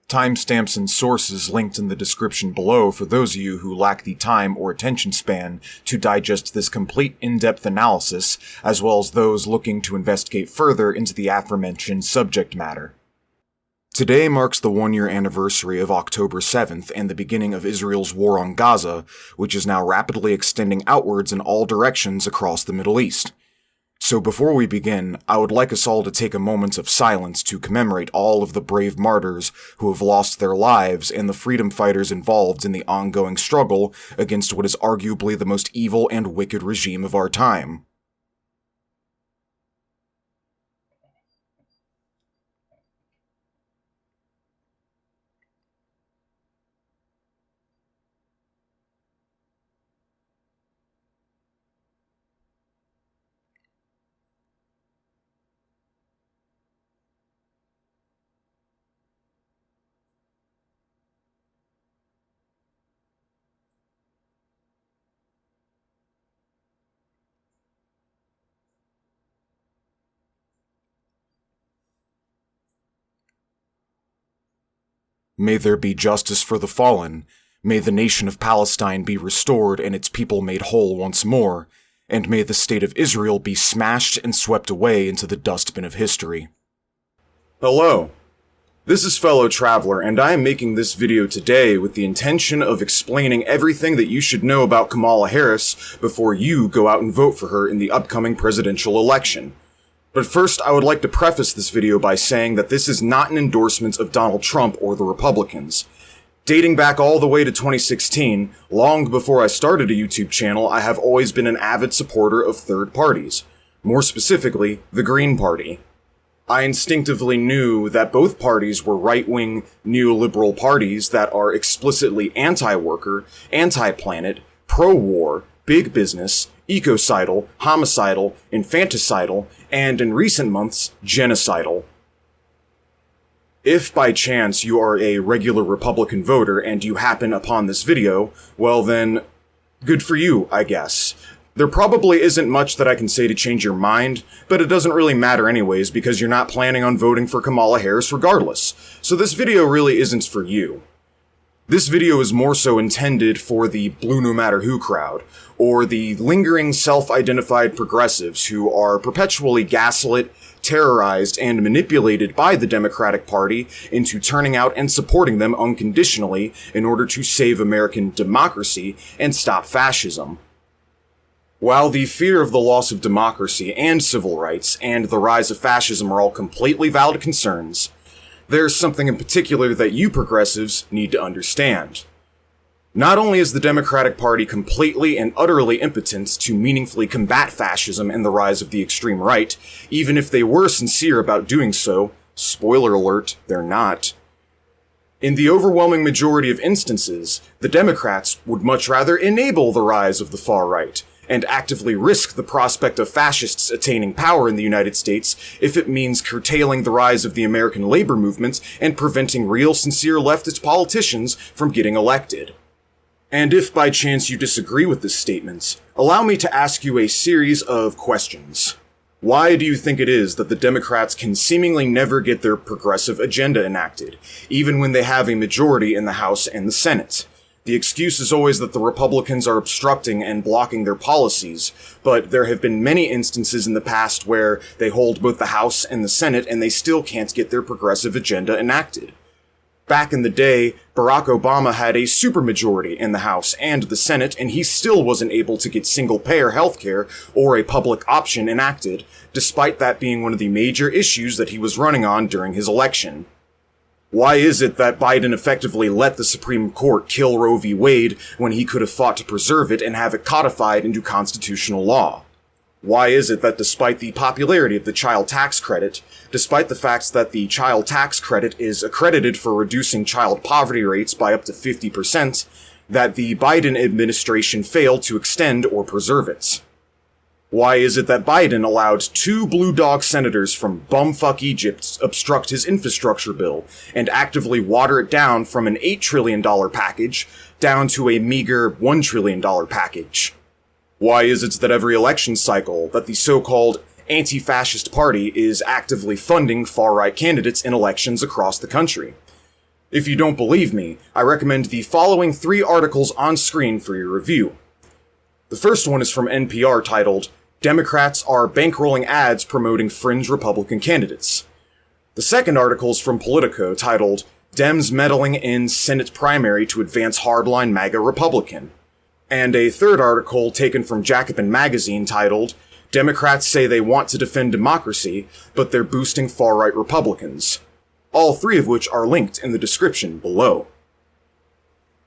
Timestamps and sources linked in the description below for those of you who lack the time or attention span to digest this complete in-depth analysis, as well as those looking to investigate further into the aforementioned subject matter. Today marks the one-year anniversary of October 7th and the beginning of Israel's war on Gaza, which is now rapidly extending outwards in all directions across the Middle East. So before we begin, I would like us all to take a moment of silence to commemorate all of the brave martyrs who have lost their lives and the freedom fighters involved in the ongoing struggle against what is arguably the most evil and wicked regime of our time. May there be justice for the fallen, may the nation of Palestine be restored and its people made whole once more, and may the state of Israel be smashed and swept away into the dustbin of history. Hello, this is Fellow Traveler, and I am making this video today with the intention of explaining everything that you should know about Kamala Harris before you go out and vote for her in the upcoming presidential election. But first, I would like to preface this video by saying that this is not an endorsement of Donald Trump or the Republicans. Dating back all the way to 2016, long before I started a YouTube channel, I have always been an avid supporter of third parties. More specifically, the Green Party. I instinctively knew that both parties were right-wing, neoliberal parties that are explicitly anti-worker, anti-planet, pro-war, big business, ecocidal, homicidal, infanticidal, and in recent months, genocidal. If by chance you are a regular Republican voter and you happen upon this video, well then, good for you, I guess. There probably isn't much that I can say to change your mind, but it doesn't really matter anyways because you're not planning on voting for Kamala Harris regardless, so this video really isn't for you. This video is more so intended for the blue no matter who crowd, or the lingering self-identified progressives who are perpetually gaslit, terrorized, and manipulated by the Democratic Party into turning out and supporting them unconditionally in order to save American democracy and stop fascism. While the fear of the loss of democracy and civil rights and the rise of fascism are all completely valid concerns, there's something in particular that you progressives need to understand. Not only is the Democratic Party completely and utterly impotent to meaningfully combat fascism and the rise of the extreme right, even if they were sincere about doing so, spoiler alert, they're not. In the overwhelming majority of instances, the Democrats would much rather enable the rise of the far right, and actively risk the prospect of fascists attaining power in the United States if it means curtailing the rise of the American labor movement and preventing real sincere leftist politicians from getting elected. And if by chance you disagree with this statement, allow me to ask you a series of questions. Why do you think it is that the Democrats can seemingly never get their progressive agenda enacted, even when they have a majority in the House and the Senate? The excuse is always that the Republicans are obstructing and blocking their policies, but there have been many instances in the past where they hold both the House and the Senate and they still can't get their progressive agenda enacted. Back in the day, Barack Obama had a supermajority in the House and the Senate, and he still wasn't able to get single-payer healthcare or a public option enacted, despite that being one of the major issues that he was running on during his election. Why is it that Biden effectively let the Supreme Court kill Roe v. Wade when he could have fought to preserve it and have it codified into constitutional law? Why is it that despite the popularity of the child tax credit, despite the fact that the child tax credit is accredited for reducing child poverty rates by up to 50%, that the Biden administration failed to extend or preserve it? Why is it that Biden allowed 2 blue dog senators from bumfuck Egypt obstruct his infrastructure bill and actively water it down from an $8 trillion package down to a meager $1 trillion package? Why is it that every election cycle that the so-called anti-fascist party is actively funding far-right candidates in elections across the country? If you don't believe me, I recommend the following 3 articles on screen for your review. The first one is from NPR titled, "Democrats are bankrolling ads promoting fringe Republican candidates." The second article is from Politico titled, "Dems meddling in Senate primary to advance hardline MAGA Republican." And a third article taken from Jacobin magazine titled, "Democrats say they want to defend democracy, but they're boosting far-right Republicans." All 3 of which are linked in the description below.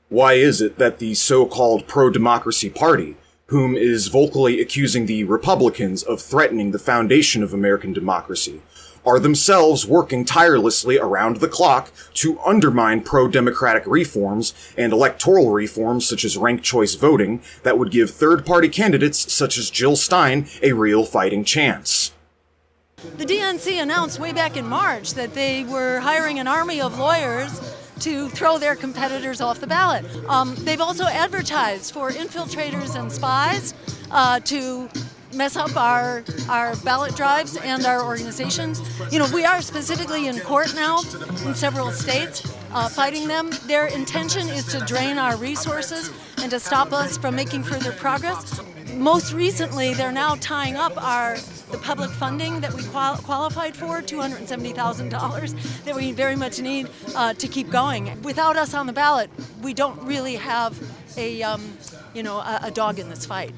Why is it that the so-called pro-democracy party, whom is vocally accusing the Republicans of threatening the foundation of American democracy, are themselves working tirelessly around the clock to undermine pro-democratic reforms and electoral reforms such as ranked choice voting that would give third-party candidates such as Jill Stein a real fighting chance? The DNC announced way back in March that they were hiring an army of lawyers to throw their competitors off the ballot. They've also advertised for infiltrators and spies to mess up our ballot drives and our organizations. We are specifically in court now in several states fighting them. Their intention is to drain our resources and to stop us from making further progress. Most recently, they're now tying up the public funding that we qualified for, $270,000, that we very much need to keep going. Without us on the ballot, we don't really have a dog in this fight.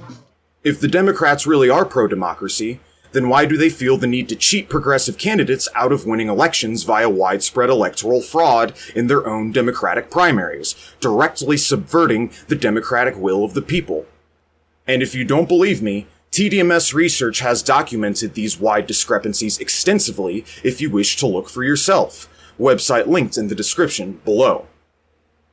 If the Democrats really are pro-democracy, then why do they feel the need to cheat progressive candidates out of winning elections via widespread electoral fraud in their own Democratic primaries, directly subverting the democratic will of the people? And if you don't believe me, TDMS research has documented these wide discrepancies extensively if you wish to look for yourself. Website linked in the description below.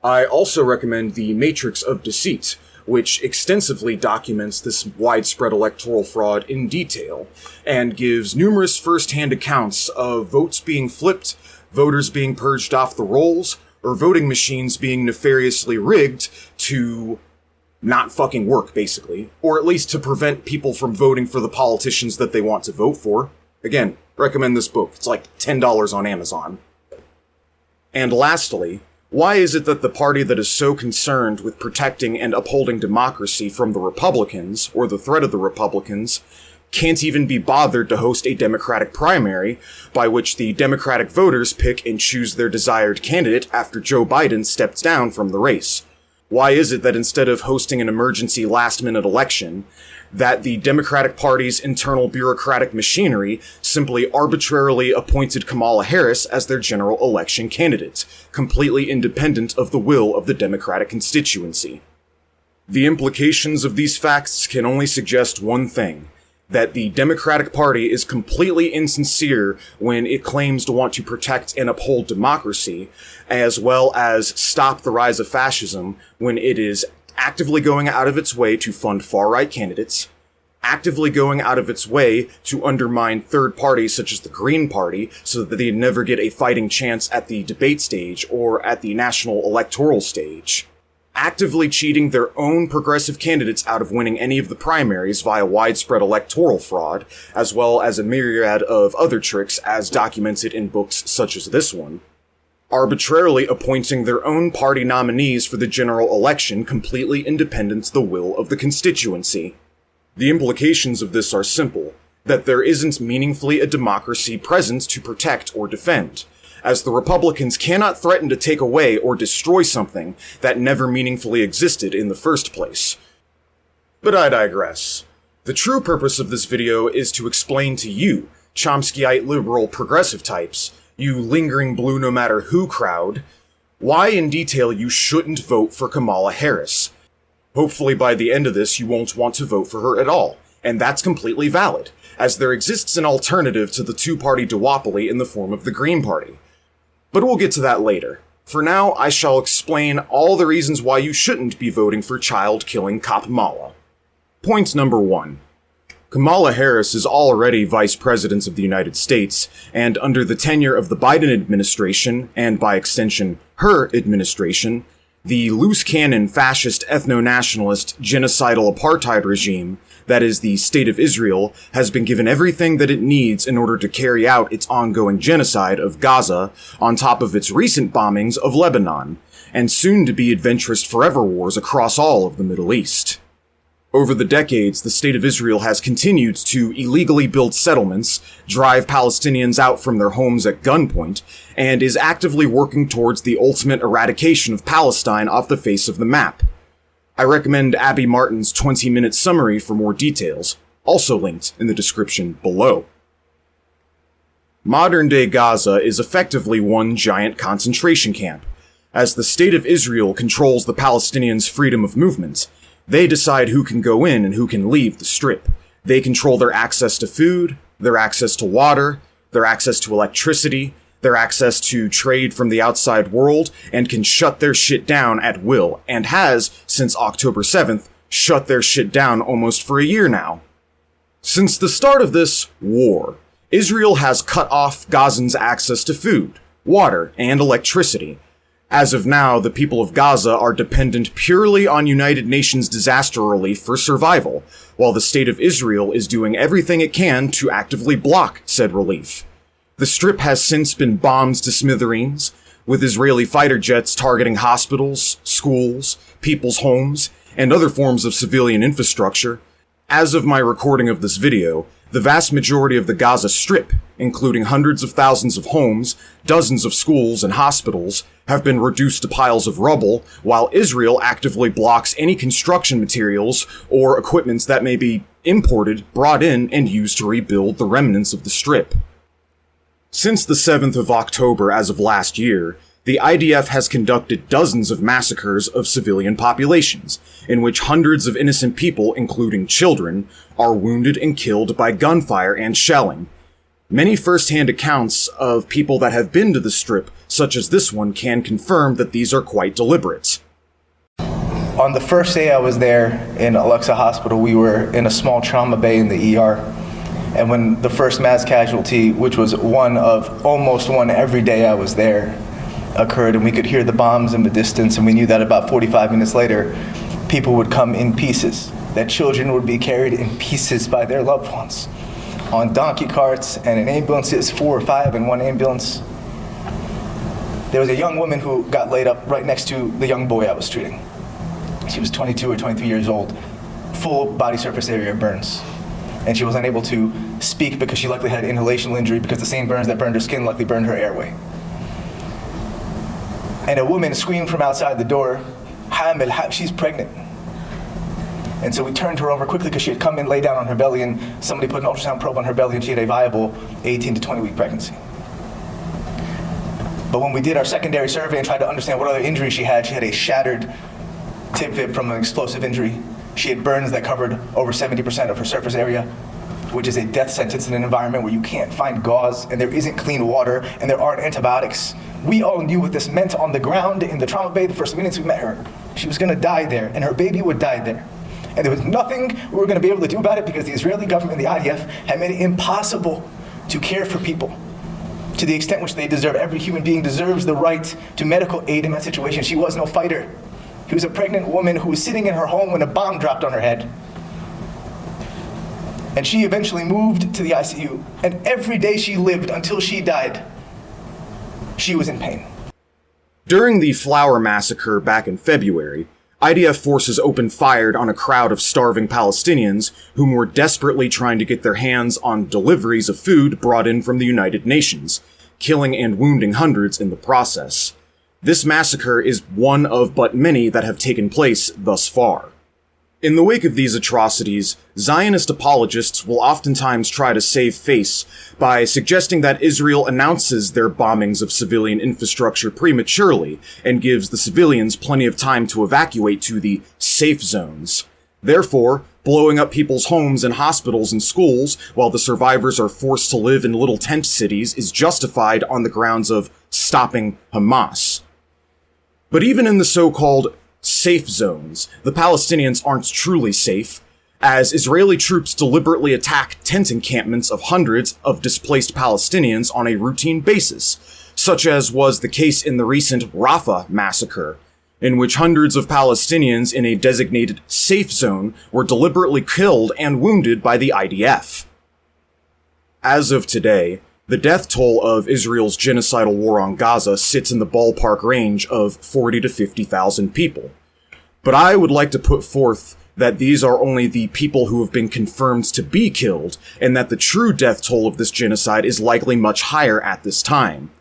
I also recommend The Matrix of Deceit, which extensively documents this widespread electoral fraud in detail, and gives numerous first-hand accounts of votes being flipped, voters being purged off the rolls, or voting machines being nefariously rigged to not fucking work, basically. Or at least to prevent people from voting for the politicians that they want to vote for. Again, recommend this book. It's like $10 on Amazon. And lastly, why is it that the party that is so concerned with protecting and upholding democracy from the Republicans, or the threat of the Republicans, can't even be bothered to host a Democratic primary by which the Democratic voters pick and choose their desired candidate after Joe Biden steps down from the race? Why is it that instead of hosting an emergency last-minute election, that the Democratic Party's internal bureaucratic machinery simply arbitrarily appointed Kamala Harris as their general election candidate, completely independent of the will of the Democratic constituency? The implications of these facts can only suggest one thing: that the Democratic Party is completely insincere when it claims to want to protect and uphold democracy, as well as stop the rise of fascism when it is actively going out of its way to fund far-right candidates, actively going out of its way to undermine third parties such as the Green Party so that they never get a fighting chance at the debate stage or at the national electoral stage, actively cheating their own progressive candidates out of winning any of the primaries via widespread electoral fraud, as well as a myriad of other tricks as documented in books such as this one, arbitrarily appointing their own party nominees for the general election completely independent of the will of the constituency. The implications of this are simple: that there isn't meaningfully a democracy present to protect or defend, as the Republicans cannot threaten to take away or destroy something that never meaningfully existed in the first place. But I digress. The true purpose of this video is to explain to you, Chomskyite liberal progressive types, you lingering blue no matter who crowd, why in detail you shouldn't vote for Kamala Harris. Hopefully by the end of this you won't want to vote for her at all, and that's completely valid, as there exists an alternative to the two-party duopoly in the form of the Green Party. But we'll get to that later. For now, I shall explain all the reasons why you shouldn't be voting for child-killing Kamala. Point number 1. Kamala Harris is already Vice President of the United States, and under the tenure of the Biden administration, and by extension, her administration, the loose cannon fascist ethno-nationalist genocidal apartheid regime that is the State of Israel, has been given everything that it needs in order to carry out its ongoing genocide of Gaza, on top of its recent bombings of Lebanon, and soon-to-be adventurous forever wars across all of the Middle East. Over the decades, the State of Israel has continued to illegally build settlements, drive Palestinians out from their homes at gunpoint, and is actively working towards the ultimate eradication of Palestine off the face of the map. I recommend Abby Martin's 20-minute summary for more details, also linked in the description below. Modern-day Gaza is effectively one giant concentration camp. As the State of Israel controls the Palestinians' freedom of movement, they decide who can go in and who can leave the Strip. They control their access to food, their access to water, their access to electricity, their access to trade from the outside world, and can shut their shit down at will, and has, since October 7th, shut their shit down almost for a year now. Since the start of this war, Israel has cut off Gazans' access to food, water, and electricity. As of now, the people of Gaza are dependent purely on United Nations disaster relief for survival, while the State of Israel is doing everything it can to actively block said relief. The Strip has since been bombed to smithereens, with Israeli fighter jets targeting hospitals, schools, people's homes, and other forms of civilian infrastructure. As of my recording of this video, the vast majority of the Gaza Strip, including hundreds of thousands of homes, dozens of schools and hospitals, have been reduced to piles of rubble, while Israel actively blocks any construction materials or equipment that may be imported, brought in, and used to rebuild the remnants of the Strip. Since the 7th of October as of last year, the IDF has conducted dozens of massacres of civilian populations, in which hundreds of innocent people, including children, are wounded and killed by gunfire and shelling. Many first-hand accounts of people that have been to the Strip, such as this one, can confirm that these are quite deliberate. On the first day I was there in Al-Aqsa Hospital, we were in a small trauma bay in the ER. And when the first mass casualty, which was one of almost one every day I was there, occurred, and we could hear the bombs in the distance, and we knew that about 45 minutes later, people would come in pieces, that children would be carried in pieces by their loved ones on donkey carts and in ambulances, 4 or 5 in one ambulance. There was a young woman who got laid up right next to the young boy I was treating. She was 22 or 23 years old, full body surface area burns. And she was unable to speak because she likely had inhalational injury, because the same burns that burned her skin likely burned her airway. And a woman screamed from outside the door, Hamil, she's pregnant. And so we turned her over quickly because she had come in, lay down on her belly, and somebody put an ultrasound probe on her belly, and she had a viable 18 to 20 week pregnancy. But when we did our secondary survey and tried to understand what other injuries she had a shattered tib fib from an explosive injury. She had burns that covered over 70% of her surface area, which is a death sentence in an environment where you can't find gauze and there isn't clean water and there aren't antibiotics. We all knew what this meant on the ground in the trauma bay the first minutes we met her. She was gonna die there, and her baby would die there. And there was nothing we were gonna be able to do about it because the Israeli government and the IDF had made it impossible to care for people to the extent which they deserve. Every human being deserves the right to medical aid in that situation. She was no fighter. She was a pregnant woman who was sitting in her home when a bomb dropped on her head. And she eventually moved to the ICU. And every day she lived until she died, she was in pain. During the Flower Massacre back in February, IDF forces opened fire on a crowd of starving Palestinians whom were desperately trying to get their hands on deliveries of food brought in from the United Nations, killing and wounding hundreds in the process. This massacre is one of but many that have taken place thus far. In the wake of these atrocities, Zionist apologists will oftentimes try to save face by suggesting that Israel announces their bombings of civilian infrastructure prematurely and gives the civilians plenty of time to evacuate to the safe zones. Therefore, blowing up people's homes and hospitals and schools while the survivors are forced to live in little tent cities is justified on the grounds of stopping Hamas. But even in the so-called safe zones, the Palestinians aren't truly safe, as Israeli troops deliberately attack tent encampments of hundreds of displaced Palestinians on a routine basis, such as was the case in the recent Rafah Massacre. in which hundreds of Palestinians in a designated safe zone were deliberately killed and wounded by the IDF. As of today, the death toll of Israel's genocidal war on Gaza sits in the ballpark range of 40 to 50,000 people. But I would like to put forth that these are only the people who have been confirmed to be killed, and that the true death toll of this genocide is likely much higher at this time.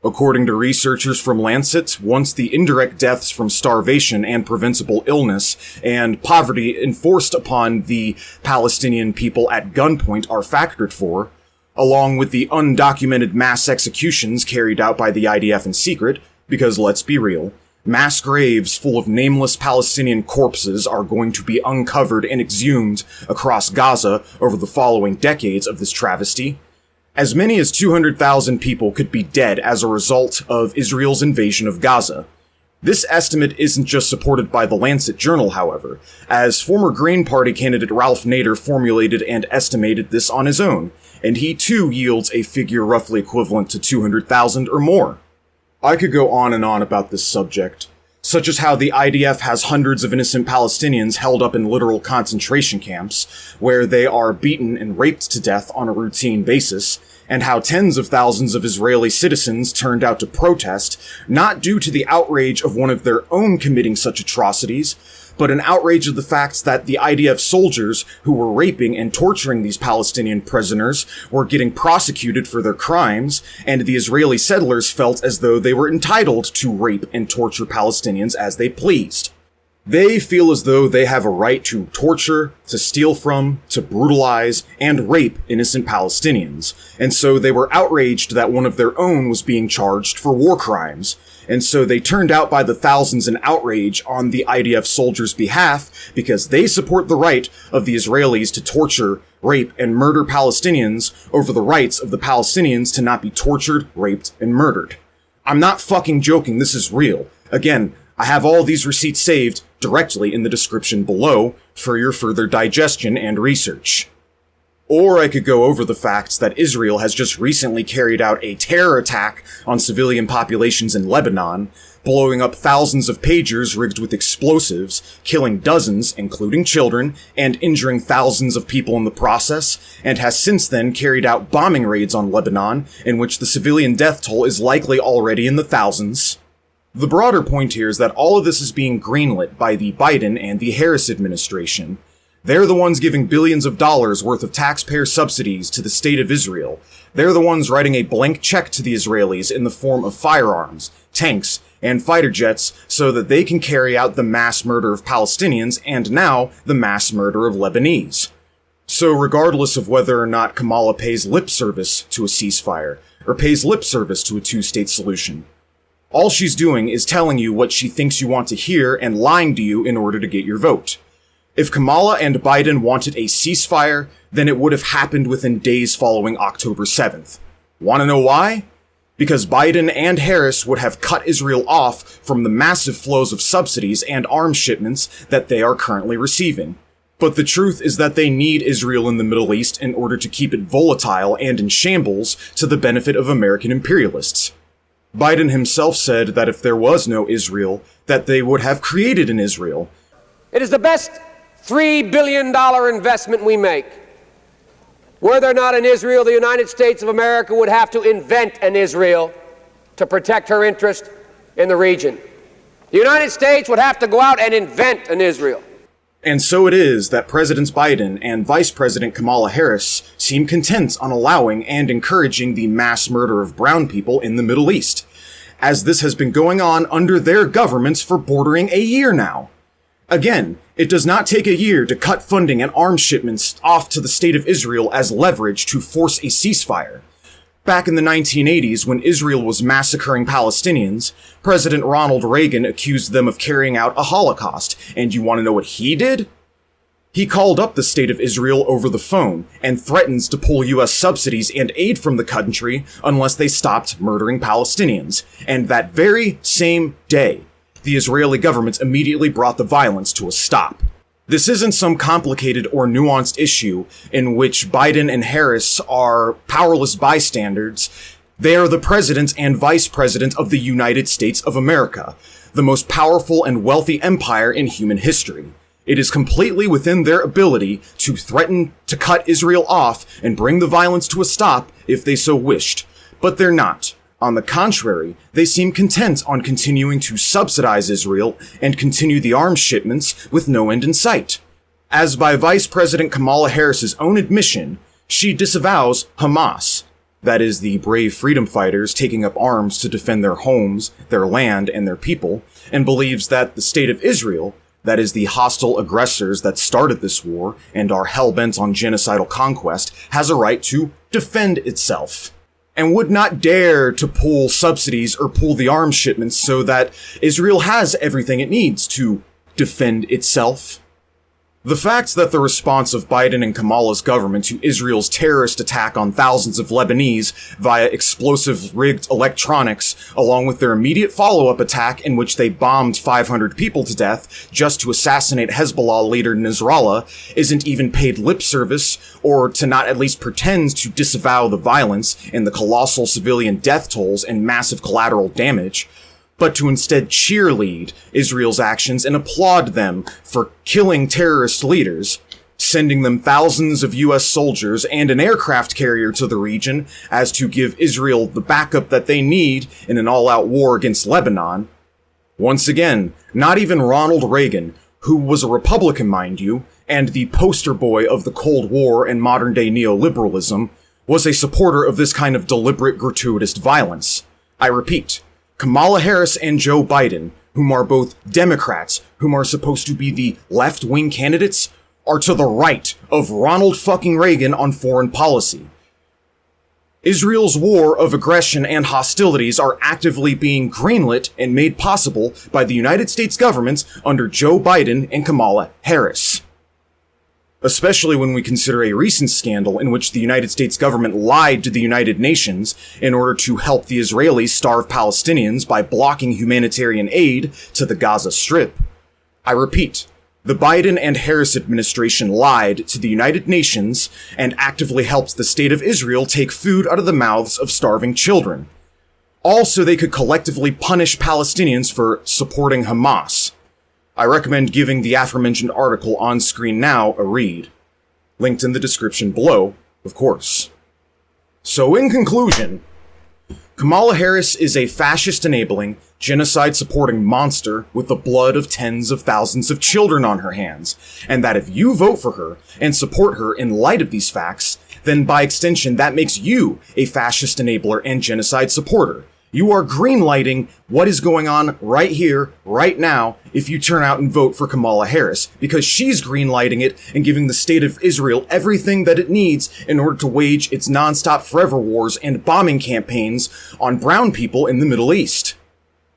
According to researchers from Lancet, once the indirect deaths from starvation and preventable illness and poverty enforced upon the Palestinian people at gunpoint are factored for, along with the undocumented mass executions carried out by the IDF in secret, because let's be real, mass graves full of nameless Palestinian corpses are going to be uncovered and exhumed across Gaza over the following decades of this travesty. As many as 200,000 people could be dead as a result of Israel's invasion of Gaza. This estimate isn't just supported by the Lancet Journal, however, as former Green Party candidate Ralph Nader formulated and estimated this on his own, and he too yields a figure roughly equivalent to 200,000 or more. I could go on and on about this subject, such as how the IDF has hundreds of innocent Palestinians held up in literal concentration camps, where they are beaten and raped to death on a routine basis, and how tens of thousands of Israeli citizens turned out to protest, not due to the outrage of one of their own committing such atrocities, but an outrage of the fact that the IDF soldiers who were raping and torturing these Palestinian prisoners were getting prosecuted for their crimes, and the Israeli settlers felt as though they were entitled to rape and torture Palestinians as they pleased. They feel as though they have a right to torture, to steal from, to brutalize, and rape innocent Palestinians, and so they were outraged that one of their own was being charged for war crimes, and so they turned out by the thousands in outrage on the IDF soldiers' behalf because they support the right of the Israelis to torture, rape, and murder Palestinians over the rights of the Palestinians to not be tortured, raped, and murdered. I'm not fucking joking, this is real. Again, I have all these receipts saved directly in the description below for your further digestion and research. Or I could go over the facts that Israel has just recently carried out a terror attack on civilian populations in Lebanon, blowing up thousands of pagers rigged with explosives, killing dozens, including children, and injuring thousands of people in the process, and has since then carried out bombing raids on Lebanon, in which the civilian death toll is likely already in the thousands. The broader point here is that all of this is being greenlit by the Biden and the Harris administration. They're the ones giving billions of dollars worth of taxpayer subsidies to the state of Israel. They're the ones writing a blank check to the Israelis in the form of firearms, tanks, and fighter jets so that they can carry out the mass murder of Palestinians and now the mass murder of Lebanese. So regardless of whether or not Kamala pays lip service to a ceasefire or pays lip service to a two-state solution, all she's doing is telling you what she thinks you want to hear and lying to you in order to get your vote. If Kamala and Biden wanted a ceasefire, then it would have happened within days following October 7th. Want to know why? Because Biden and Harris would have cut Israel off from the massive flows of subsidies and arms shipments that they are currently receiving. But the truth is that they need Israel in the Middle East in order to keep it volatile and in shambles to the benefit of American imperialists. Biden himself said that if there was no Israel, that they would have created an Israel. It is the best $3 billion investment we make. Were there not an Israel, the United States of America would have to invent an Israel to protect her interest in the region. The United States would have to go out and invent an Israel. And so it is that President Biden and Vice President Kamala Harris seem content on allowing and encouraging the mass murder of brown people in the Middle East, as this has been going on under their governments for bordering a year now. Again, it does not take a year to cut funding and arms shipments off to the state of Israel as leverage to force a ceasefire. Back in the 1980s, when Israel was massacring Palestinians, President Ronald Reagan accused them of carrying out a Holocaust, and you want to know what he did? He called up the state of Israel over the phone and threatens to pull US subsidies and aid from the country unless they stopped murdering Palestinians. And that very same day, the Israeli government immediately brought the violence to a stop. This isn't some complicated or nuanced issue in which Biden and Harris are powerless bystanders They are the president and vice president of the United States of America, the most powerful and wealthy empire in human history. It is completely within their ability to threaten to cut Israel off and bring the violence to a stop if they so wished. But they're not. On the contrary, they seem content on continuing to subsidize Israel and continue the arms shipments with no end in sight. As by Vice President Kamala Harris's own admission, she disavows Hamas, that is, the brave freedom fighters taking up arms to defend their homes, their land, and their people, and believes that the state of Israel, that is, the hostile aggressors that started this war and are hell-bent on genocidal conquest, has a right to defend itself, and would not dare to pull subsidies or pull the arms shipments so that Israel has everything it needs to defend itself. The fact that the response of Biden and Kamala's government to Israel's terrorist attack on thousands of Lebanese via explosive rigged electronics, along with their immediate follow-up attack in which they bombed 500 people to death just to assassinate Hezbollah leader Nasrallah, isn't even paid lip service, or to not at least pretend to disavow the violence and the colossal civilian death tolls and massive collateral damage, but to instead cheerlead Israel's actions and applaud them for killing terrorist leaders, sending them thousands of US soldiers and an aircraft carrier to the region as to give Israel the backup that they need in an all-out war against Lebanon. Once again, not even Ronald Reagan, who was a Republican, mind you, and the poster boy of the Cold War and modern-day neoliberalism, was a supporter of this kind of deliberate, gratuitous violence. I repeat, Kamala Harris and Joe Biden, whom are both Democrats, whom are supposed to be the left-wing candidates, are to the right of Ronald fucking Reagan on foreign policy. Israel's war of aggression and hostilities are actively being greenlit and made possible by the United States government under Joe Biden and Kamala Harris. Especially when we consider a recent scandal in which the United States government lied to the United Nations in order to help the Israelis starve Palestinians by blocking humanitarian aid to the Gaza Strip. I repeat, the Biden and Harris administration lied to the United Nations and actively helped the state of Israel take food out of the mouths of starving children. All so they could collectively punish Palestinians for supporting Hamas. I recommend giving the aforementioned article on screen now a read. Linked in the description below, of course. So in conclusion, Kamala Harris is a fascist-enabling, genocide-supporting monster with the blood of tens of thousands of children on her hands, and that if you vote for her and support her in light of these facts, then by extension that makes you a fascist enabler and genocide supporter. You are greenlighting what is going on right here, right now, if you turn out and vote for Kamala Harris, because she's greenlighting it and giving the state of Israel everything that it needs in order to wage its nonstop forever wars and bombing campaigns on brown people in the Middle East.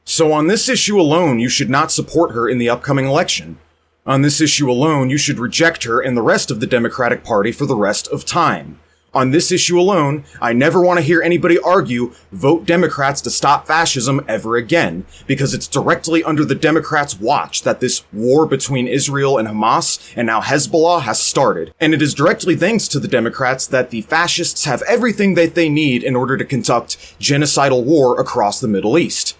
So on this issue alone, you should not support her in the upcoming election. On this issue alone, you should reject her and the rest of the Democratic Party for the rest of time. On this issue alone, I never want to hear anybody argue, vote Democrats to stop fascism ever again, because it's directly under the Democrats' watch that this war between Israel and Hamas, and now Hezbollah, has started. And it is directly thanks to the Democrats that the fascists have everything that they need in order to conduct genocidal war across the Middle East.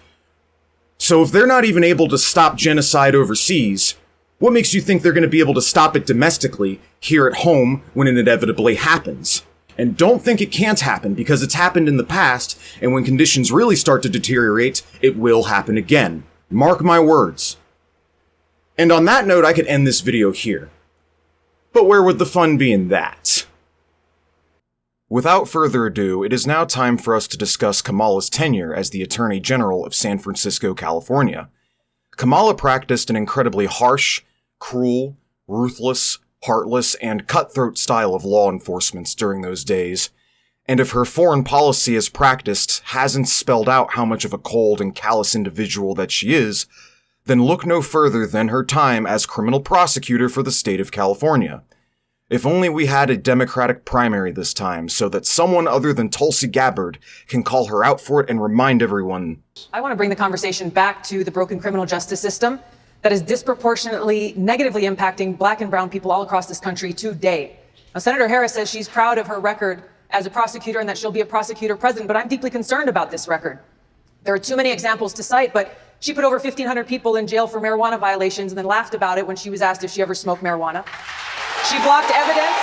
So if they're not even able to stop genocide overseas, what makes you think they're going to be able to stop it domestically, here at home, when it inevitably happens? And don't think it can't happen, because it's happened in the past, and when conditions really start to deteriorate, it will happen again. Mark my words. And on that note, I could end this video here. But where would the fun be in that? Without further ado, it is now time for us to discuss Kamala's tenure as the Attorney General of San Francisco, California. Kamala practiced an incredibly harsh, cruel, ruthless, heartless, and cutthroat style of law enforcement during those days, and if her foreign policy as practiced hasn't spelled out how much of a cold and callous individual that she is, then look no further than her time as criminal prosecutor for the state of California. If only we had a Democratic primary this time, so that someone other than Tulsi Gabbard can call her out for it and remind everyone. I want to bring the conversation back to the broken criminal justice system that is disproportionately negatively impacting Black and brown people all across this country today. Now, Senator Harris says she's proud of her record as a prosecutor and that she'll be a prosecutor president, but I'm deeply concerned about this record. There are too many examples to cite, but she put over 1,500 people in jail for marijuana violations and then laughed about it when she was asked if she ever smoked marijuana. She blocked evidence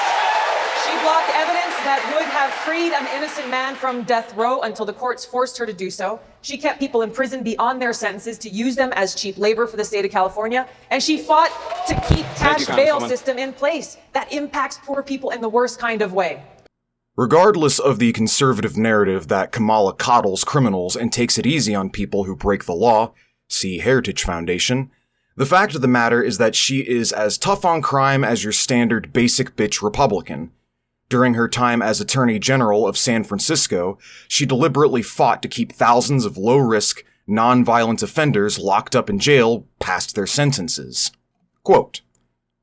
that would have freed an innocent man from death row until the courts forced her to do so. She kept people in prison beyond their sentences to use them as cheap labor for the state of California. And she fought to keep cash bail system in place. That impacts poor people in the worst kind of way. Regardless of the conservative narrative that Kamala coddles criminals and takes it easy on people who break the law, see Heritage Foundation, the fact of the matter is that she is as tough on crime as your standard basic bitch Republican. During her time as Attorney General of San Francisco, she deliberately fought to keep thousands of low-risk, non-violent offenders locked up in jail past their sentences. Quote,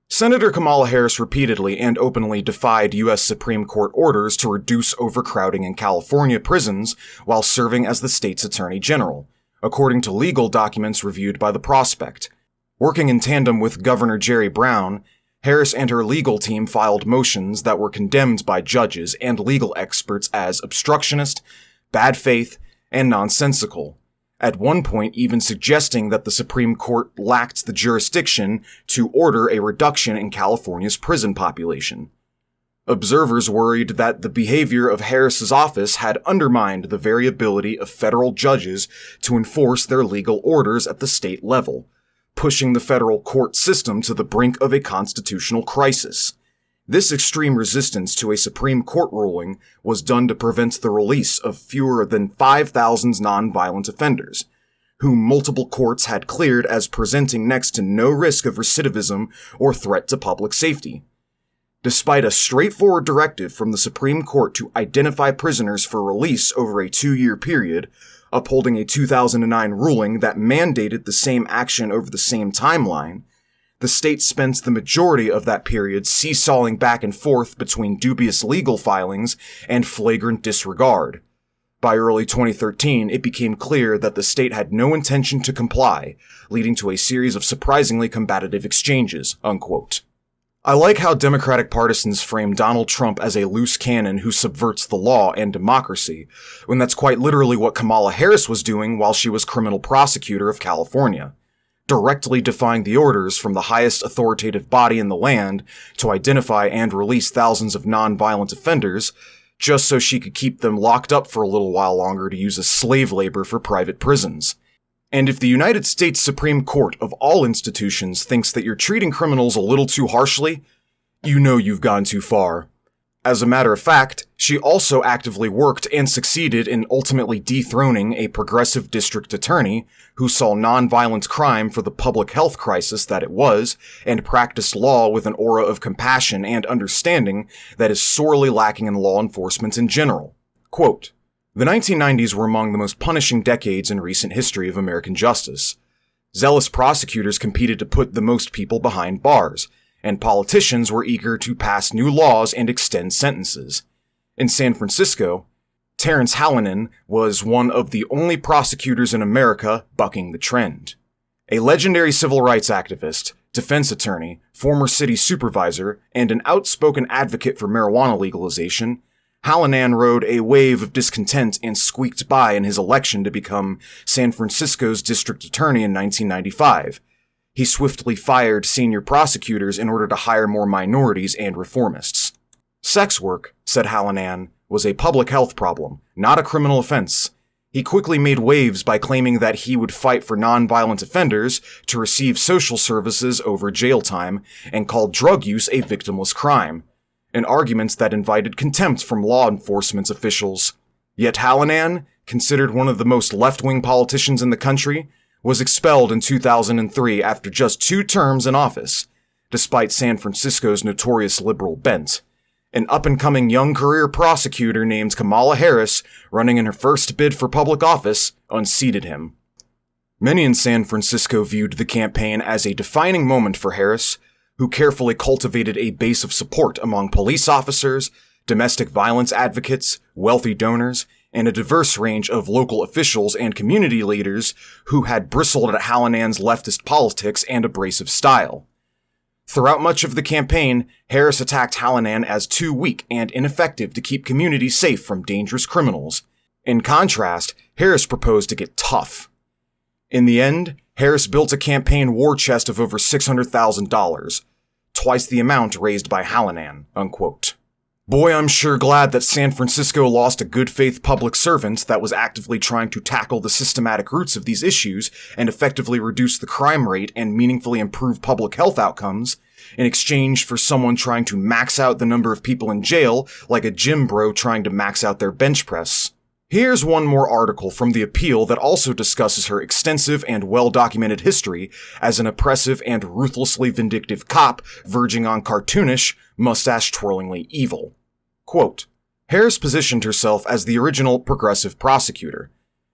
Senator Kamala Harris repeatedly and openly defied U.S. Supreme Court orders to reduce overcrowding in California prisons while serving as the state's Attorney General, according to legal documents reviewed by The Prospect. Working in tandem with Governor Jerry Brown, Harris and her legal team filed motions that were condemned by judges and legal experts as obstructionist, bad faith, and nonsensical, at one point even suggesting that the Supreme Court lacked the jurisdiction to order a reduction in California's prison population. Observers worried that the behavior of Harris's office had undermined the very ability of federal judges to enforce their legal orders at the state level, pushing the federal court system to the brink of a constitutional crisis. This extreme resistance to a Supreme Court ruling was done to prevent the release of fewer than 5,000 nonviolent offenders, whom multiple courts had cleared as presenting next to no risk of recidivism or threat to public safety. Despite a straightforward directive from the Supreme Court to identify prisoners for release over a 2-year period, upholding a 2009 ruling that mandated the same action over the same timeline, the state spent the majority of that period seesawing back and forth between dubious legal filings and flagrant disregard. By early 2013, it became clear that the state had no intention to comply, leading to a series of surprisingly combative exchanges, unquote. I like how Democratic partisans frame Donald Trump as a loose cannon who subverts the law and democracy, when that's quite literally what Kamala Harris was doing while she was criminal prosecutor of California, directly defying the orders from the highest authoritative body in the land to identify and release thousands of non-violent offenders, just so she could keep them locked up for a little while longer to use as slave labor for private prisons. And if the United States Supreme Court of all institutions thinks that you're treating criminals a little too harshly, you know you've gone too far. As a matter of fact, she also actively worked and succeeded in ultimately dethroning a progressive district attorney who saw nonviolent crime for the public health crisis that it was and practiced law with an aura of compassion and understanding that is sorely lacking in law enforcement in general. Quote, The 1990s were among the most punishing decades in recent history of American justice. Zealous prosecutors competed to put the most people behind bars, and politicians were eager to pass new laws and extend sentences. In San Francisco, Terrence Hallinan was one of the only prosecutors in America bucking the trend. A legendary civil rights activist, defense attorney, former city supervisor, and an outspoken advocate for marijuana legalization, Hallinan rode a wave of discontent and squeaked by in his election to become San Francisco's district attorney in 1995. He swiftly fired senior prosecutors in order to hire more minorities and reformists. Sex work, said Hallinan, was a public health problem, not a criminal offense. He quickly made waves by claiming that he would fight for nonviolent offenders to receive social services over jail time and called drug use a victimless crime, an argument that invited contempt from law enforcement officials. Yet Hallinan, considered one of the most left-wing politicians in the country, was expelled in 2003 after just 2 terms in office, despite San Francisco's notorious liberal bent. An up-and-coming young career prosecutor named Kamala Harris, running in her first bid for public office, unseated him. Many in San Francisco viewed the campaign as a defining moment for Harris, who carefully cultivated a base of support among police officers, domestic violence advocates, wealthy donors, and a diverse range of local officials and community leaders who had bristled at Hallinan's leftist politics and abrasive style. Throughout much of the campaign, Harris attacked Hallinan as too weak and ineffective to keep communities safe from dangerous criminals. In contrast, Harris proposed to get tough. In the end, Harris built a campaign war chest of over $600,000, twice the amount raised by Hallinan, unquote. Boy, I'm sure glad that San Francisco lost a good-faith public servant that was actively trying to tackle the systematic roots of these issues and effectively reduce the crime rate and meaningfully improve public health outcomes, in exchange for someone trying to max out the number of people in jail like a gym bro trying to max out their bench press. Here's one more article from The Appeal that also discusses her extensive and well-documented history as an oppressive and ruthlessly vindictive cop verging on cartoonish, mustache-twirlingly evil. Quote, Harris positioned herself as the original progressive prosecutor.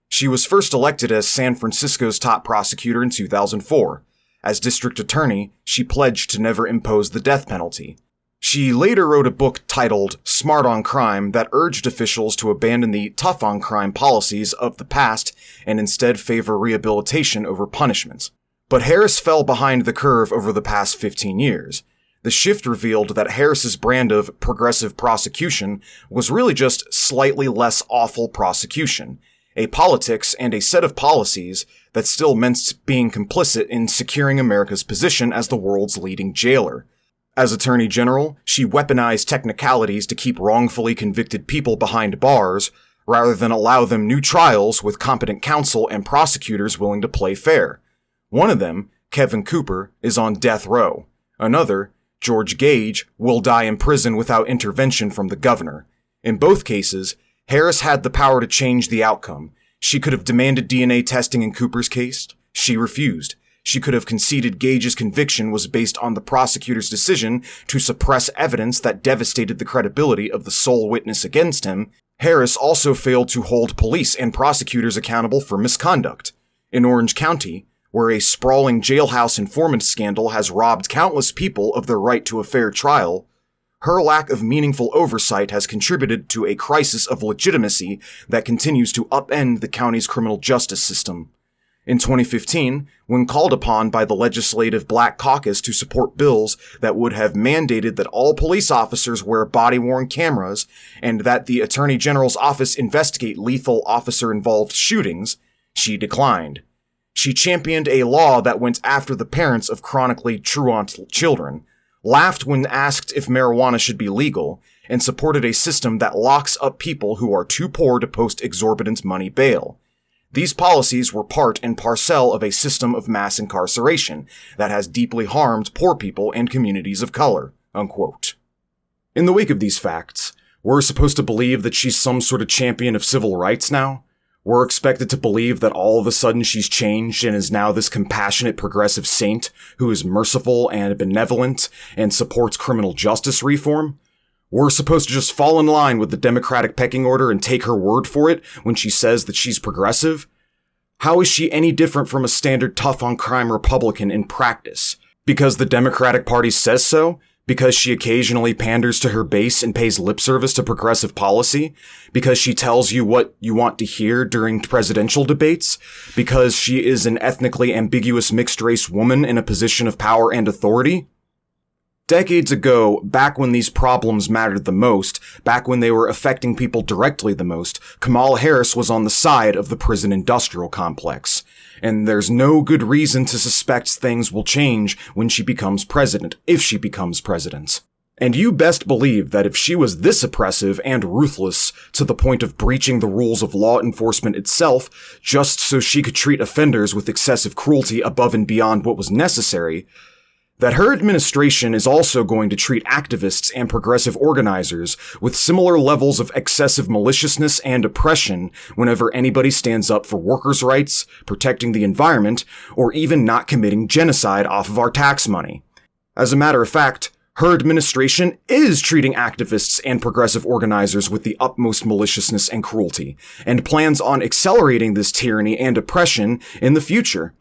She was first elected as San Francisco's top prosecutor in 2004. As district attorney, she pledged to never impose the death penalty. She later wrote a book titled Smart on Crime that urged officials to abandon the tough on crime policies of the past and instead favor rehabilitation over punishment. But Harris fell behind the curve over the past 15 years. The shift revealed that Harris's brand of progressive prosecution was really just slightly less awful prosecution, a politics and a set of policies that still meant being complicit in securing America's position as the world's leading jailer. As Attorney General, she weaponized technicalities to keep wrongfully convicted people behind bars, rather than allow them new trials with competent counsel and prosecutors willing to play fair. One of them, Kevin Cooper, is on death row. Another, George Gage, will die in prison without intervention from the governor. In both cases, Harris had the power to change the outcome. She could have demanded DNA testing in Cooper's case. She refused. She could have conceded Gage's conviction was based on the prosecutor's decision to suppress evidence that devastated the credibility of the sole witness against him. Harris also failed to hold police and prosecutors accountable for misconduct. In Orange County, where a sprawling jailhouse informant scandal has robbed countless people of their right to a fair trial, her lack of meaningful oversight has contributed to a crisis of legitimacy that continues to upend the county's criminal justice system. In 2015, when called upon by the Legislative Black Caucus to support bills that would have mandated that all police officers wear body-worn cameras and that the Attorney General's office investigate lethal officer-involved shootings, she declined. She championed a law that went after the parents of chronically truant children, laughed when asked if marijuana should be legal, and supported a system that locks up people who are too poor to post exorbitant money bail. These policies were part and parcel of a system of mass incarceration that has deeply harmed poor people and communities of color, unquote. In the wake of these facts, we're supposed to believe that she's some sort of champion of civil rights now? We're expected to believe that all of a sudden she's changed and is now this compassionate progressive saint who is merciful and benevolent and supports criminal justice reform? We're supposed to just fall in line with the Democratic pecking order and take her word for it when she says that she's progressive? How is she any different from a standard tough-on-crime Republican in practice? Because the Democratic Party says so? Because she occasionally panders to her base and pays lip service to progressive policy? Because she tells you what you want to hear during presidential debates? Because she is an ethnically ambiguous mixed-race woman in a position of power and authority? Decades ago, back when these problems mattered the most, back when they were affecting people directly the most, Kamala Harris was on the side of the prison industrial complex. And there's no good reason to suspect things will change when she becomes president, if she becomes president. And you best believe that if she was this oppressive and ruthless to the point of breaching the rules of law enforcement itself, just so she could treat offenders with excessive cruelty above and beyond what was necessary, that her administration is also going to treat activists and progressive organizers with similar levels of excessive maliciousness and oppression whenever anybody stands up for workers' rights, protecting the environment, or even not committing genocide off of our tax money. As a matter of fact, her administration is treating activists and progressive organizers with the utmost maliciousness and cruelty, and plans on accelerating this tyranny and oppression in the future.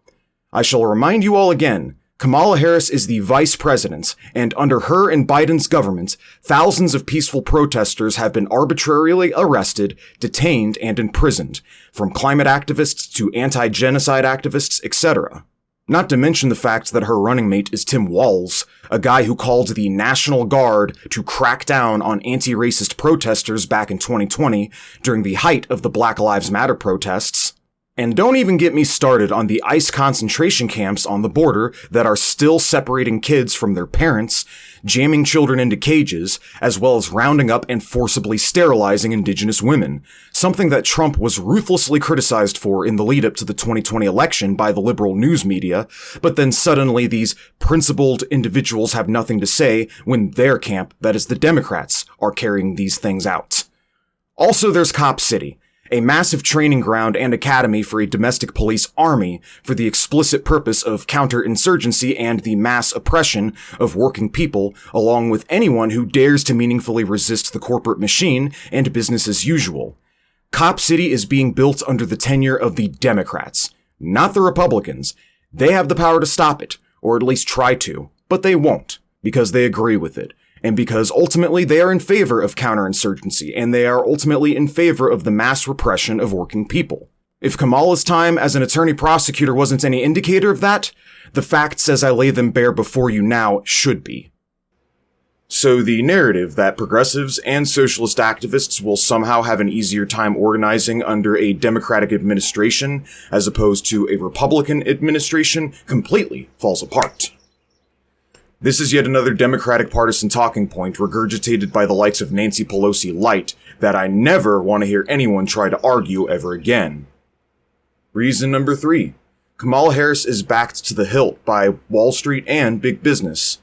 I shall remind you all again, Kamala Harris is the vice president, and under her and Biden's government, thousands of peaceful protesters have been arbitrarily arrested, detained, and imprisoned, from climate activists to anti-genocide activists, etc. Not to mention the fact that her running mate is Tim Walz, a guy who called the National Guard to crack down on anti-racist protesters back in 2020 during the height of the Black Lives Matter protests. And don't even get me started on the ICE concentration camps on the border that are still separating kids from their parents, jamming children into cages, as well as rounding up and forcibly sterilizing indigenous women, something that Trump was ruthlessly criticized for in the lead-up to the 2020 election by the liberal news media, but then suddenly these principled individuals have nothing to say when their camp, that is the Democrats, are carrying these things out. Also, there's Cop City, a massive training ground and academy for a domestic police army for the explicit purpose of counterinsurgency and the mass oppression of working people, along with anyone who dares to meaningfully resist the corporate machine and business as usual. Cop City is being built under the tenure of the Democrats, not the Republicans. They have the power to stop it, or at least try to, but they won't, because they agree with it. And because ultimately they are in favor of counterinsurgency, and they are ultimately in favor of the mass repression of working people. If Kamala's time as an attorney prosecutor wasn't any indicator of that, the facts as I lay them bare before you now should be. So the narrative that progressives and socialist activists will somehow have an easier time organizing under a Democratic administration as opposed to a Republican administration completely falls apart. This is yet another Democratic partisan talking point regurgitated by the likes of Nancy Pelosi light that I never want to hear anyone try to argue ever again. Reason number 3. Kamala Harris is backed to the hilt by Wall Street and big business.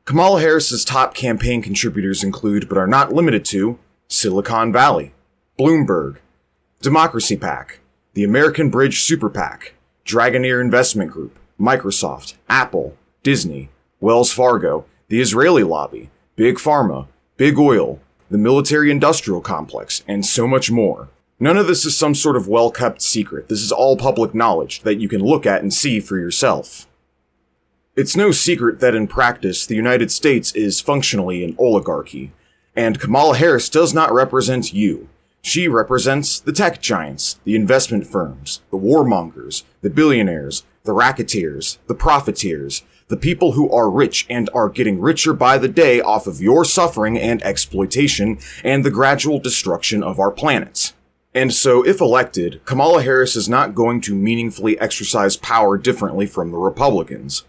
Kamala Harris's top campaign contributors include, but are not limited to, Silicon Valley, Bloomberg, Democracy PAC, the American Bridge Super PAC, Dragoneer Investment Group, Microsoft, Apple, Disney, Wells Fargo, the Israeli lobby, Big Pharma, Big Oil, the military-industrial complex, and so much more. None of this is some sort of well-kept secret. This is all public knowledge that you can look at and see for yourself. It's no secret that in practice, the United States is functionally an oligarchy, and Kamala Harris does not represent you. She represents the tech giants, the investment firms, the warmongers, the billionaires, the racketeers, the profiteers, the people who are rich and are getting richer by the day off of your suffering and exploitation and the gradual destruction of our planet. And so, if elected, Kamala Harris is not going to meaningfully exercise power differently from the Republicans.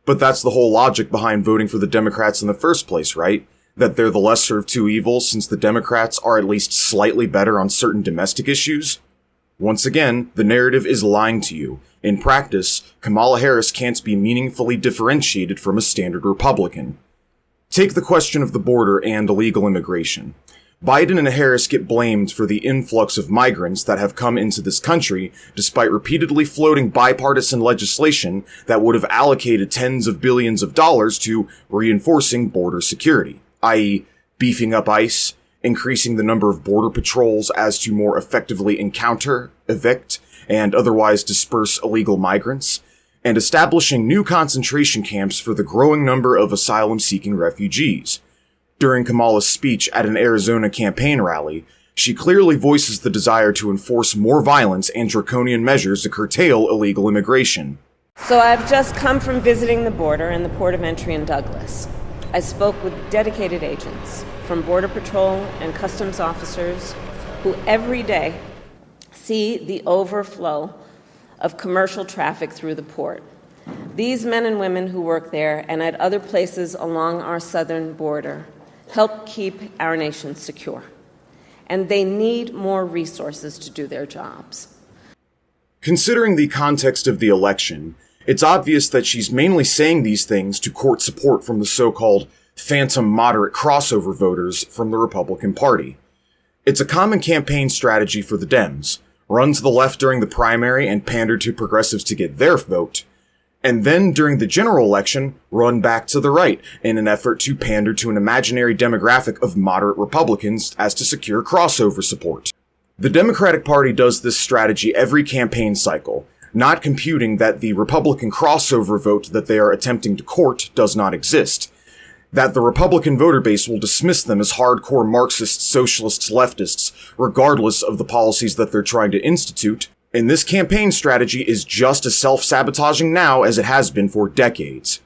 But that's the whole logic behind voting for the Democrats in the first place, right? That they're the lesser of two evils since the Democrats are at least slightly better on certain domestic issues? Once again, the narrative is lying to you. In practice, Kamala Harris can't be meaningfully differentiated from a standard Republican. Take the question of the border and illegal immigration. Biden and Harris get blamed for the influx of migrants that have come into this country, despite repeatedly floating bipartisan legislation that would have allocated tens of billions of dollars to reinforcing border security, i.e., beefing up ICE, increasing the number of border patrols as to more effectively encounter, evict, and otherwise disperse illegal migrants, and establishing new concentration camps for the growing number of asylum-seeking refugees. During Kamala's speech at an Arizona campaign rally, she clearly voices the desire to enforce more violence and draconian measures to curtail illegal immigration. So I've just come from visiting the border and the port of entry in Douglas. I spoke with dedicated agents from Border Patrol and customs officers who every day see the overflow of commercial traffic through the port. These men and women who work there and at other places along our southern border help keep our nation secure. And they need more resources to do their jobs. Considering the context of the election, it's obvious that she's mainly saying these things to court support from the so-called phantom moderate crossover voters from the Republican Party. It's a common campaign strategy for the Dems: run to the left during the primary and pander to progressives to get their vote, and then during the general election, run back to the right in an effort to pander to an imaginary demographic of moderate Republicans as to secure crossover support. The Democratic Party does this strategy every campaign cycle, not computing that the Republican crossover vote that they are attempting to court does not exist, that the Republican voter base will dismiss them as hardcore Marxists, socialists, leftists, regardless of the policies that they're trying to institute, And this campaign strategy is just as self-sabotaging now as it has been for decades.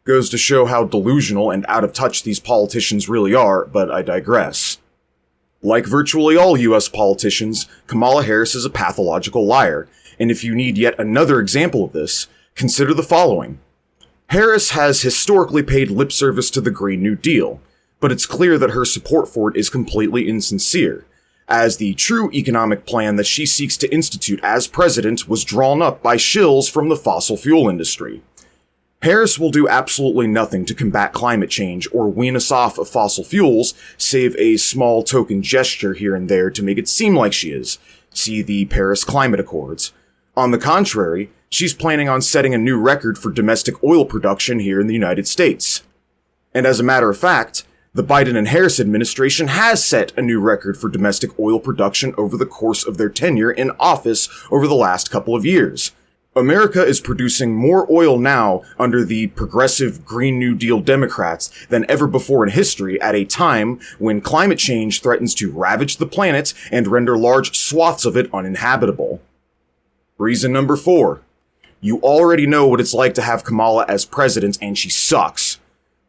Goes to show how delusional and out of touch these politicians really are, but I digress. Like virtually all US politicians, Kamala Harris is a pathological liar, and if you need yet another example of this, consider the following. Harris has historically paid lip service to the Green New Deal, but it's clear that her support for it is completely insincere, as the true economic plan that she seeks to institute as president was drawn up by shills from the fossil fuel industry. Harris will do absolutely nothing to combat climate change or wean us off of fossil fuels, save a small token gesture here and there to make it seem like she is. See the Paris Climate Accords. On the contrary, she's planning on setting a new record for domestic oil production here in the United States. And as a matter of fact, the Biden and Harris administration has set a new record for domestic oil production over the course of their tenure in office over the last couple of years. America is producing more oil now under the progressive Green New Deal Democrats than ever before in history at a time when climate change threatens to ravage the planet and render large swaths of it uninhabitable. Reason number 4. You already know what it's like to have Kamala as president, and she sucks.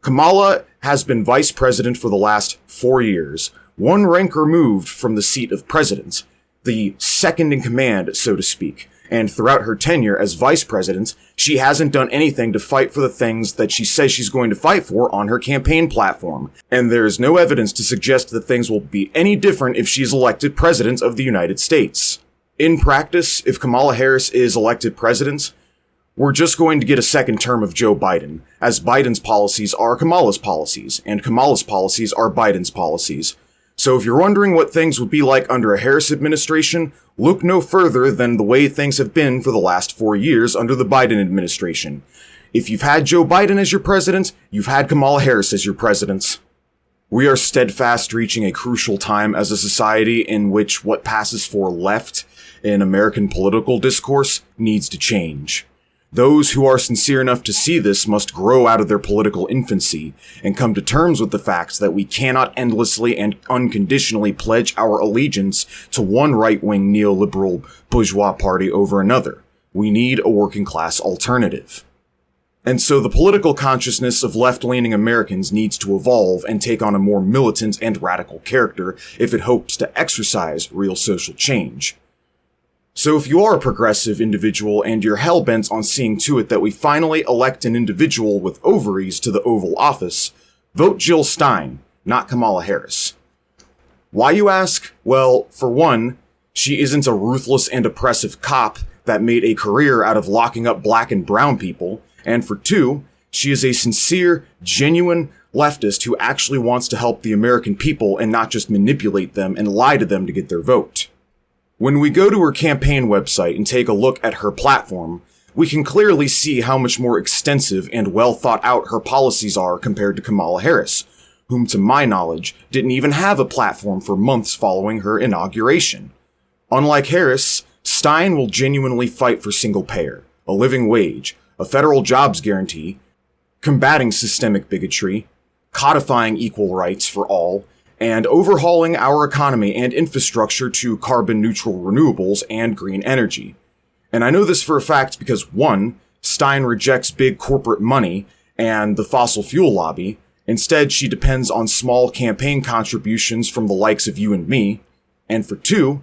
Kamala has been vice president for the last 4 years, one rank removed from the seat of president, the second in command, so to speak. And throughout her tenure as vice president, she hasn't done anything to fight for the things that she says she's going to fight for on her campaign platform. And there is no evidence to suggest that things will be any different if she's elected president of the United States. In practice, if Kamala Harris is elected president, we're just going to get a second term of Joe Biden, as Biden's policies are Kamala's policies, and Kamala's policies are Biden's policies. So if you're wondering what things would be like under a Harris administration, look no further than the way things have been for the last 4 years under the Biden administration. If you've had Joe Biden as your president, you've had Kamala Harris as your president. We are steadfast reaching a crucial time as a society in which what passes for left in American political discourse needs to change. Those who are sincere enough to see this must grow out of their political infancy and come to terms with the fact that we cannot endlessly and unconditionally pledge our allegiance to one right-wing neoliberal bourgeois party over another. We need a working-class alternative. And so the political consciousness of left-leaning Americans needs to evolve and take on a more militant and radical character if it hopes to exercise real social change. So if you are a progressive individual and you're hell-bent on seeing to it that we finally elect an individual with ovaries to the Oval Office, vote Jill Stein, not Kamala Harris. Why, you ask? Well, for one, she isn't a ruthless and oppressive cop that made a career out of locking up black and brown people, and for two, she is a sincere, genuine leftist who actually wants to help the American people and not just manipulate them and lie to them to get their vote. When we go to her campaign website and take a look at her platform, we can clearly see how much more extensive and well thought out her policies are compared to Kamala Harris, whom to my knowledge didn't even have a platform for months following her inauguration. Unlike Harris, Stein will genuinely fight for single payer, a living wage, a federal jobs guarantee, combating systemic bigotry, codifying equal rights for all, and overhauling our economy and infrastructure to carbon-neutral renewables and green energy. And I know this for a fact because 1, Stein rejects big corporate money and the fossil fuel lobby. Instead, she depends on small campaign contributions from the likes of you and me. And for 2,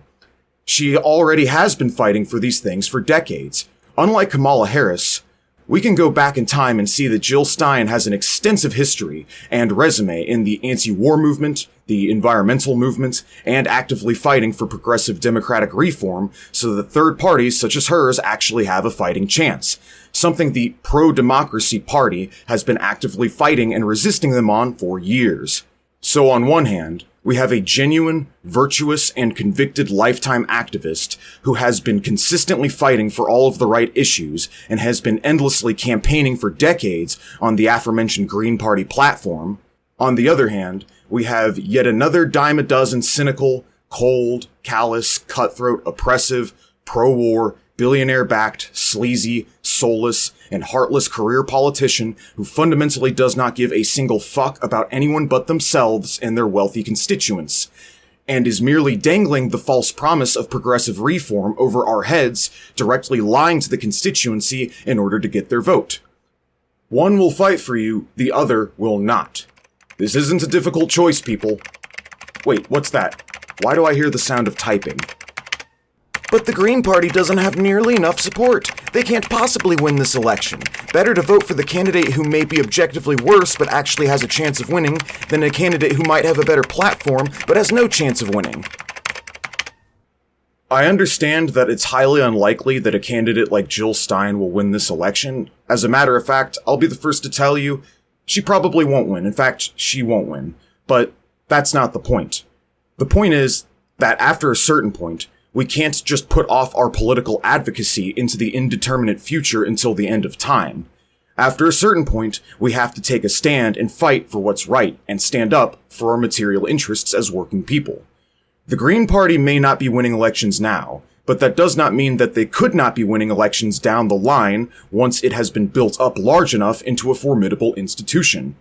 she already has been fighting for these things for decades. Unlike Kamala Harris, we can go back in time and see that Jill Stein has an extensive history and resume in the anti-war movement, the environmental movement, and actively fighting for progressive democratic reform so that third parties such as hers actually have a fighting chance. Something the pro-democracy party has been actively fighting and resisting them on for years. So on one hand, we have a genuine, virtuous, and convicted lifetime activist who has been consistently fighting for all of the right issues and has been endlessly campaigning for decades on the aforementioned Green Party platform. On the other hand, we have yet another dime a dozen cynical, cold, callous, cutthroat, oppressive, pro-war, billionaire-backed, sleazy, soulless, and heartless career politician who fundamentally does not give a single fuck about anyone but themselves and their wealthy constituents. and is merely dangling the false promise of progressive reform over our heads, directly lying to the constituency in order to get their vote. One will fight for you, the other will not. This isn't a difficult choice, people. Wait, what's that? Why do I hear the sound of typing? But the Green Party doesn't have nearly enough support. They can't possibly win this election. Better to vote for the candidate who may be objectively worse but actually has a chance of winning than a candidate who might have a better platform but has no chance of winning. I understand that it's highly unlikely that a candidate like Jill Stein will win this election. As a matter of fact, I'll be the first to tell you, she probably won't win. In fact, she won't win. But that's not the point. The point is that after a certain point, we can't just put off our political advocacy into the indeterminate future until the end of time. After a certain point, we have to take a stand and fight for what's right and stand up for our material interests as working people. The Green Party may not be winning elections now, but that does not mean that they could not be winning elections down the line once it has been built up large enough into a formidable institution.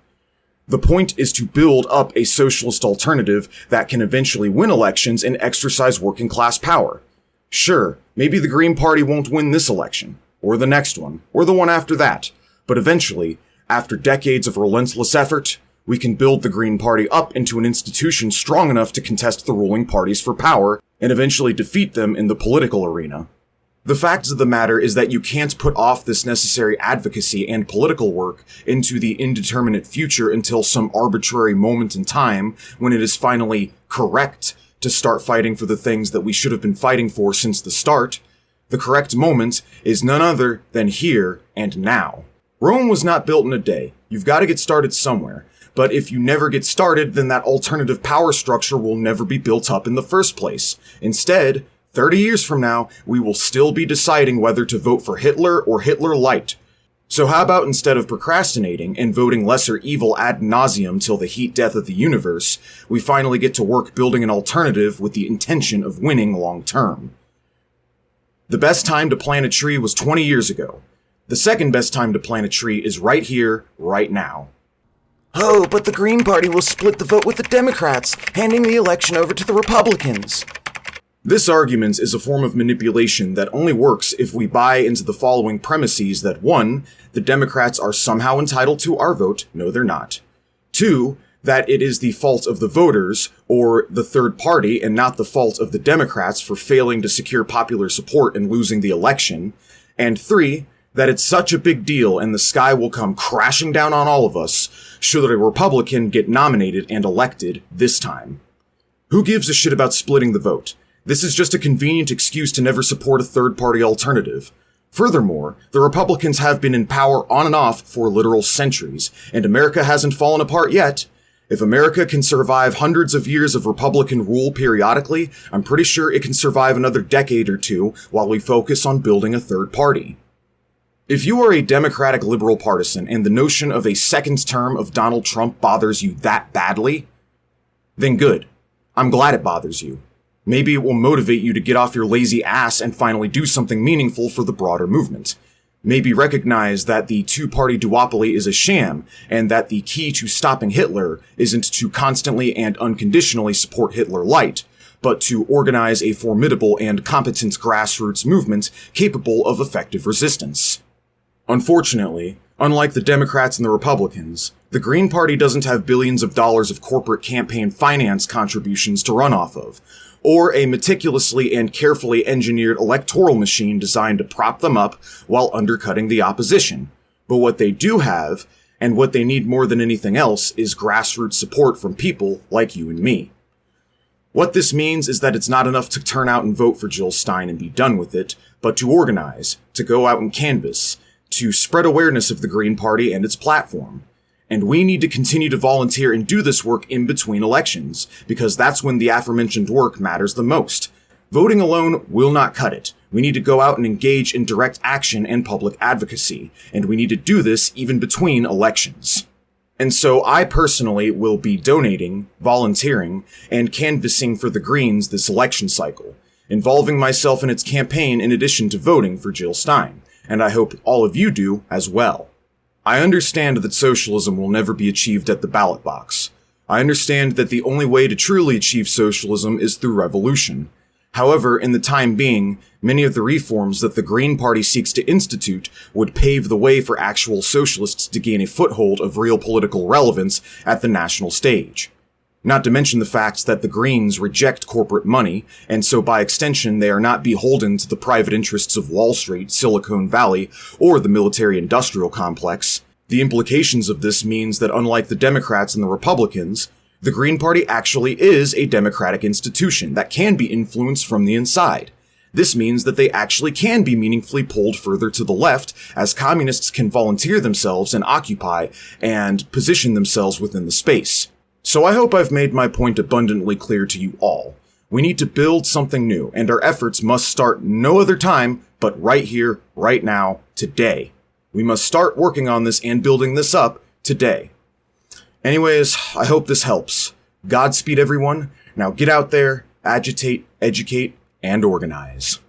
The point is to build up a socialist alternative that can eventually win elections and exercise working class power. Sure, maybe the Green Party won't win this election, or the next one, or the one after that, but eventually, after decades of relentless effort, we can build the Green Party up into an institution strong enough to contest the ruling parties for power and eventually defeat them in the political arena. The fact of the matter is that you can't put off this necessary advocacy and political work into the indeterminate future until some arbitrary moment in time when it is finally correct to start fighting for the things that we should have been fighting for since the start. The correct moment is none other than here and now. Rome was not built in a day. You've got to get started somewhere. But if you never get started, then that alternative power structure will never be built up in the first place. Instead, 30 years from now, we will still be deciding whether to vote for Hitler or Hitler Light. So how about instead of procrastinating and voting lesser evil ad nauseum till the heat death of the universe, we finally get to work building an alternative with the intention of winning long term. The best time to plant a tree was 20 years ago. The second best time to plant a tree is right here, right now. Oh, but the Green Party will split the vote with the Democrats, handing the election over to the Republicans. This argument is a form of manipulation that only works if we buy into the following premises that 1. The Democrats are somehow entitled to our vote. No, they're not. 2. That it is the fault of the voters, or the third party, and not the fault of the Democrats for failing to secure popular support and losing the election. And 3. That it's such a big deal and the sky will come crashing down on all of us should a Republican get nominated and elected this time. Who gives a shit about splitting the vote? This is just a convenient excuse to never support a third-party alternative. Furthermore, the Republicans have been in power on and off for literal centuries, and America hasn't fallen apart yet. If America can survive hundreds of years of Republican rule periodically, I'm pretty sure it can survive another decade or two while we focus on building a third party. If you are a Democratic liberal partisan and the notion of a second term of Donald Trump bothers you that badly, then good. I'm glad it bothers you. Maybe it will motivate you to get off your lazy ass and finally do something meaningful for the broader movement. Maybe recognize that the two-party duopoly is a sham, and that the key to stopping Hitler isn't to constantly and unconditionally support Hitler Light, but to organize a formidable and competent grassroots movement capable of effective resistance. Unfortunately, unlike the Democrats and the Republicans, the Green Party doesn't have billions of dollars of corporate campaign finance contributions to run off of, or a meticulously and carefully engineered electoral machine designed to prop them up while undercutting the opposition. But what they do have, and what they need more than anything else, is grassroots support from people like you and me. What this means is that it's not enough to turn out and vote for Jill Stein and be done with it, but to organize, to go out and canvass, to spread awareness of the Green Party and its platform. And we need to continue to volunteer and do this work in between elections, because that's when the aforementioned work matters the most. Voting alone will not cut it. We need to go out and engage in direct action and public advocacy, and we need to do this even between elections. And so I personally will be donating, volunteering, and canvassing for the Greens this election cycle, involving myself in its campaign in addition to voting for Jill Stein, and I hope all of you do as well. I understand that socialism will never be achieved at the ballot box. I understand that the only way to truly achieve socialism is through revolution. However, in the time being, many of the reforms that the Green Party seeks to institute would pave the way for actual socialists to gain a foothold of real political relevance at the national stage. Not to mention the fact that the Greens reject corporate money, and so by extension they are not beholden to the private interests of Wall Street, Silicon Valley, or the military-industrial complex. The implications of this means that unlike the Democrats and the Republicans, the Green Party actually is a democratic institution that can be influenced from the inside. This means that they actually can be meaningfully pulled further to the left, as communists can volunteer themselves and occupy and position themselves within the space. So I hope I've made my point abundantly clear to you all. We need to build something new, and our efforts must start no other time but right here, right now, today. We must start working on this and building this up today. Anyways, I hope this helps. Godspeed, everyone. Now get out there, agitate, educate, and organize.